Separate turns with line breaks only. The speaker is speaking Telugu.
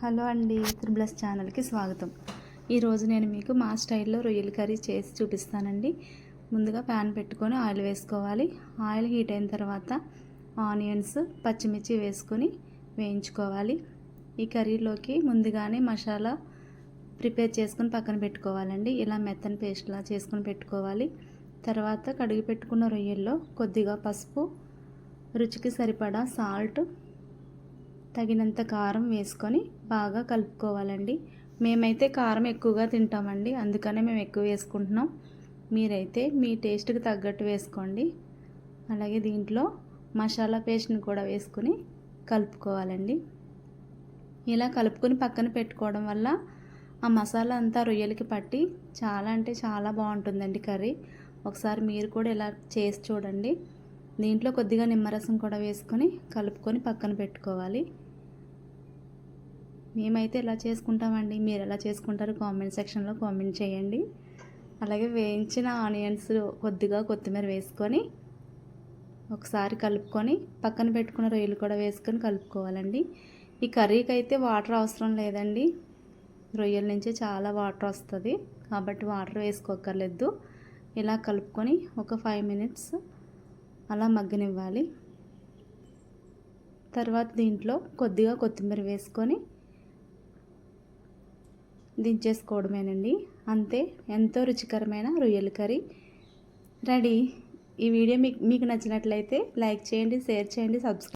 హలో అండి, త్రిబులస్ ఛానల్కి స్వాగతం. ఈరోజు నేను మీకు మా స్టైల్లో రొయ్యల కర్రీ చేసి చూపిస్తానండి. ముందుగా ప్యాన్ పెట్టుకొని ఆయిల్ వేసుకోవాలి. ఆయిల్ హీట్ అయిన తర్వాత ఆనియన్స్, పచ్చిమిర్చి వేసుకొని వేయించుకోవాలి. ఈ కర్రీలోకి ముందుగానే మసాలా ప్రిపేర్ చేసుకొని పక్కన పెట్టుకోవాలండి. ఇలా మెత్తని పేస్ట్లా చేసుకొని పెట్టుకోవాలి. తర్వాత కడిగి పెట్టుకున్న రొయ్యల్లో కొద్దిగా పసుపు, రుచికి సరిపడా సాల్ట్, తగినంత కారం వేసుకొని బాగా కలుపుకోవాలండి. మేమైతే కారం ఎక్కువగా తింటామండి, అందుకనే మేము ఎక్కువ వేసుకుంటున్నాం. మీరైతే మీ టేస్ట్కి తగ్గట్టు వేసుకోండి. అలాగే దీంట్లో మసాలా పేస్ట్ని కూడా వేసుకొని కలుపుకోవాలండి. ఇలా కలుపుకొని పక్కన పెట్టుకోవడం వల్ల ఆ మసాలా అంతా రొయ్యలకి పట్టి చాలా అంటే చాలా బాగుంటుందండి కర్రీ. ఒకసారి మీరు కూడా ఇలా చేసి చూడండి. దీంట్లో కొద్దిగా నిమ్మరసం కూడా వేసుకొని కలుపుకొని పక్కన పెట్టుకోవాలి. మేమైతే ఇలా చేసుకుంటామండి. మీరు ఎలా చేసుకుంటారో కామెంట్ సెక్షన్లో కామెంట్ చేయండి. అలాగే వేయించిన ఆనియన్స్, కొద్దిగా కొత్తిమీర వేసుకొని ఒకసారి కలుపుకొని పక్కన పెట్టుకున్న రొయ్యలు కూడా వేసుకొని కలుపుకోవాలండి. ఈ కర్రీకి అయితే వాటర్ అవసరం లేదండి. రొయ్యల నుంచి చాలా వాటర్ వస్తుంది కాబట్టి వాటర్ వేసుకోక్కర్లేదు. ఇలా కలుపుకొని ఒక 5 మినిట్స్ అలా మగ్గనివ్వాలి. తర్వాత దీంట్లో కొద్దిగా కొత్తిమీర వేసుకొని దించేసుకోవడమేనండి. అంతే, ఎంతో రుచికరమైన రొయ్యల కర్రీ రెడీ. ఈ వీడియో మీకు నచ్చినట్లయితే లైక్ చేయండి, షేర్ చేయండి, సబ్స్క్రైబ్